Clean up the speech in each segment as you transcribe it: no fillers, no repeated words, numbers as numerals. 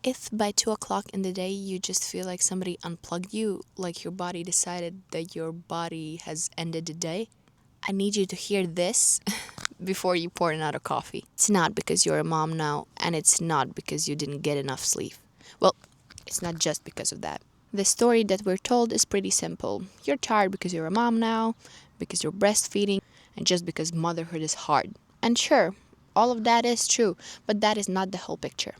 If by 2 o'clock in the day you just feel like somebody unplugged you, like your body decided that your body has ended the day, I need you to hear this before you pour another coffee. It's not because you're a mom now, and it's not because you didn't get enough sleep. Well, it's not just because of that. The story that we're told is pretty simple. You're tired because you're a mom now, because you're breastfeeding, and just because motherhood is hard. And sure, all of that is true, but that is not the whole picture.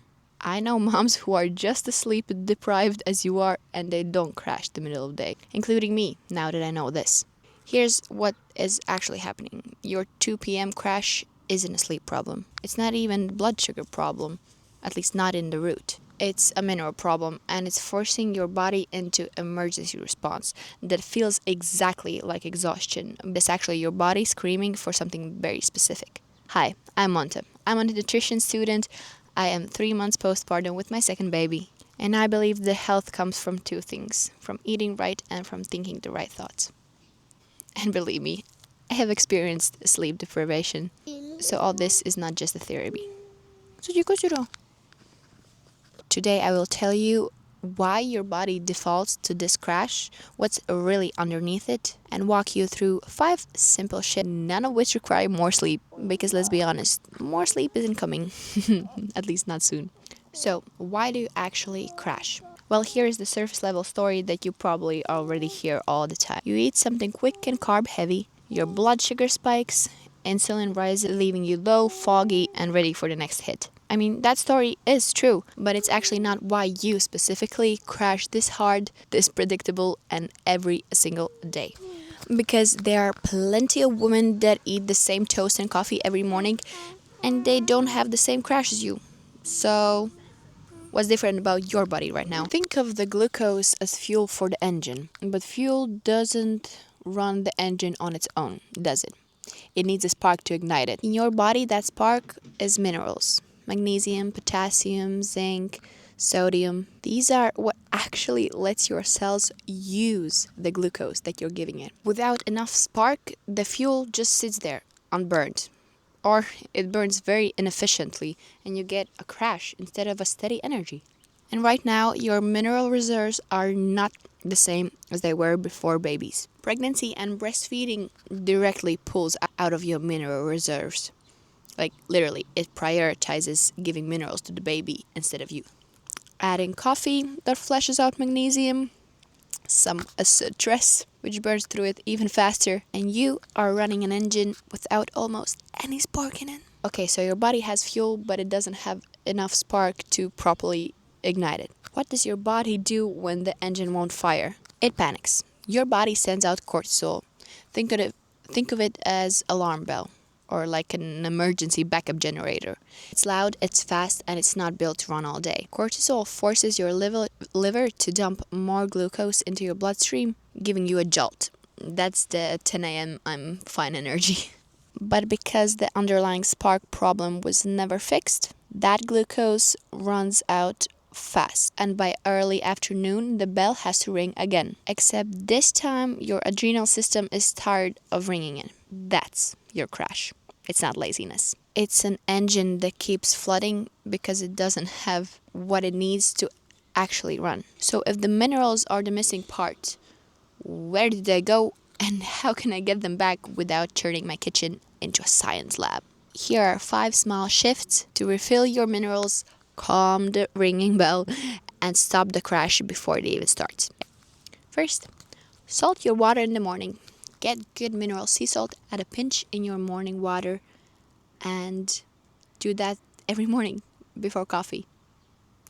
I know moms who are just as sleep deprived as you are, and they don't crash the middle of the day, including me, now that I know this. Here's what is actually happening. Your 2 p.m. crash isn't a sleep problem. It's not even a blood sugar problem, at least not in the root. It's a mineral problem, and it's forcing your body into emergency response that feels exactly like exhaustion. It's actually your body screaming for something very specific. Hi, I'm Monte. I'm a nutrition student. I am 3 months postpartum with my second baby. And I believe the health comes from two things, from eating right and from thinking the right thoughts. And believe me, I have experienced sleep deprivation. So all this is not just a therapy. Today I will tell you why your body defaults to this crash, what's really underneath it, and walk you through 5 simple shifts, none of which require more sleep. Because let's be honest, more sleep isn't coming. At least not soon. So, why do you actually crash? Well, here is the surface level story that you probably already hear all the time. You eat something quick and carb heavy, your blood sugar spikes, insulin rises, leaving you low, foggy, and ready for the next hit. I mean, that story is true, but it's actually not why you specifically crash this hard, this predictable, and every single day. Because there are plenty of women that eat the same toast and coffee every morning, and they don't have the same crash as you. So, what's different about your body right now? Think of the glucose as fuel for the engine, but fuel doesn't run the engine on its own, does it? It needs a spark to ignite it. In your body, that spark is minerals: magnesium, potassium, zinc, sodium. These are what actually lets your cells use the glucose that you're giving it. Without enough spark, the fuel just sits there, unburned. Or it burns very inefficiently and you get a crash instead of a steady energy. And right now, your mineral reserves are not the same as they were before babies. Pregnancy and breastfeeding directly pulls out of your mineral reserves. Like literally, it prioritizes giving minerals to the baby instead of you. Adding coffee that flushes out magnesium, some stress which burns through it even faster, and you are running an engine without almost any spark in it. Okay, so your body has fuel, but it doesn't have enough spark to properly ignite it. What does your body do when the engine won't fire? It panics. Your body sends out cortisol. Think of it as alarm bell or like an emergency backup generator. It's loud, it's fast, and it's not built to run all day. Cortisol forces your liver to dump more glucose into your bloodstream, giving you a jolt. That's the 10 a.m. I'm fine energy. But because the underlying spark problem was never fixed, that glucose runs out fast, and by early afternoon the bell has to ring again. Except this time your adrenal system is tired of ringing it. That's your crash. It's not laziness. It's an engine that keeps flooding because it doesn't have what it needs to actually run. So if the minerals are the missing part, where did they go and how can I get them back without turning my kitchen into a science lab? Here are 5 small shifts to refill your minerals, calm the ringing bell, and stop the crash before it even starts. First, salt your water in the morning. Get good mineral sea salt, add a pinch in your morning water, and do that every morning before coffee.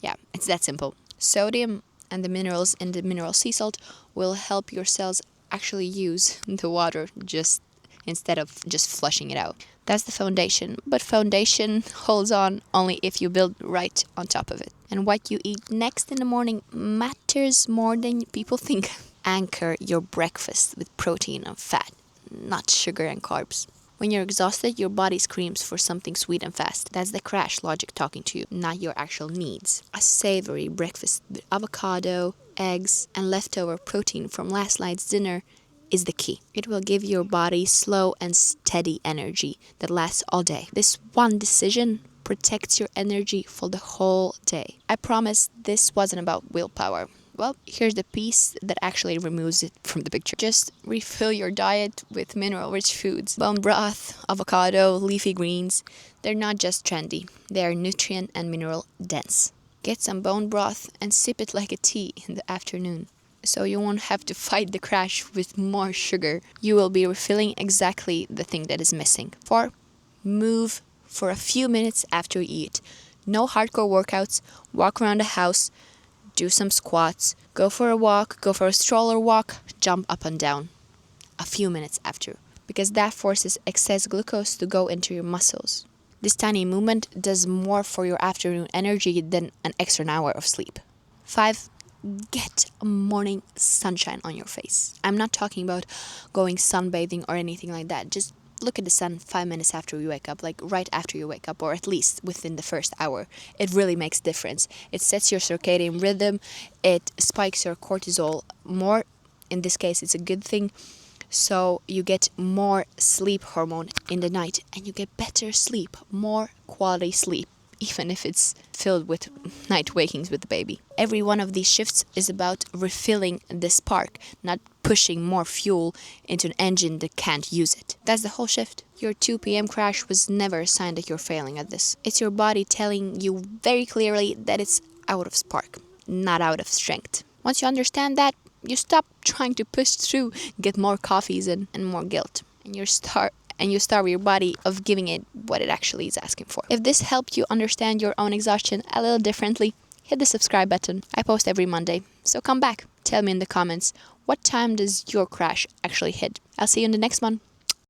Yeah, it's that simple. Sodium and the minerals in the mineral sea salt will help your cells actually use the water just instead of just flushing it out. That's the foundation, but foundation holds on only if you build right on top of it. And what you eat next in the morning matters more than people think. Anchor your breakfast with protein and fat, not sugar and carbs. When you're exhausted, your body screams for something sweet and fast. That's the crash logic talking to you, not your actual needs. A savory breakfast with avocado, eggs, and leftover protein from last night's dinner is the key. It will give your body slow and steady energy that lasts all day. This one decision protects your energy for the whole day. I promise this wasn't about willpower. Well, here's the piece that actually removes it from the picture. Just refill your diet with mineral-rich foods. Bone broth, avocado, leafy greens. They're not just trendy. They are nutrient and mineral dense. Get some bone broth and sip it like a tea in the afternoon. So you won't have to fight the crash with more sugar. You will be refilling exactly the thing that is missing. 4. Move for a few minutes after you eat. No hardcore workouts. Walk around the house. Do some squats. Go for a walk. Go for a stroller walk. Jump up and down. A few minutes after. Because that forces excess glucose to go into your muscles. This tiny movement does more for your afternoon energy than an extra hour of sleep. 5. Get morning sunshine on your face. I'm not talking about going sunbathing or anything like that. Just look at the sun 5 minutes after you wake up, like right after you wake up, or at least within the first hour. It really makes a difference. It sets your circadian rhythm. It spikes your cortisol more. In this case, it's a good thing. So you get more sleep hormone in the night and you get better sleep, more quality sleep, even if it's filled with night wakings with the baby. Every one of these shifts is about refilling the spark, not pushing more fuel into an engine that can't use it. That's the whole shift. Your 2 p.m. crash was never a sign that you're failing at this. It's your body telling you very clearly that it's out of spark, not out of strength. Once you understand that, you stop trying to push through, get more coffees and more guilt. And you starve your body of giving it what it actually is asking for. If this helped you understand your own exhaustion a little differently, hit the subscribe button. I post every Monday, so come back. Tell me in the comments, what time does your crash actually hit? I'll see you in the next one.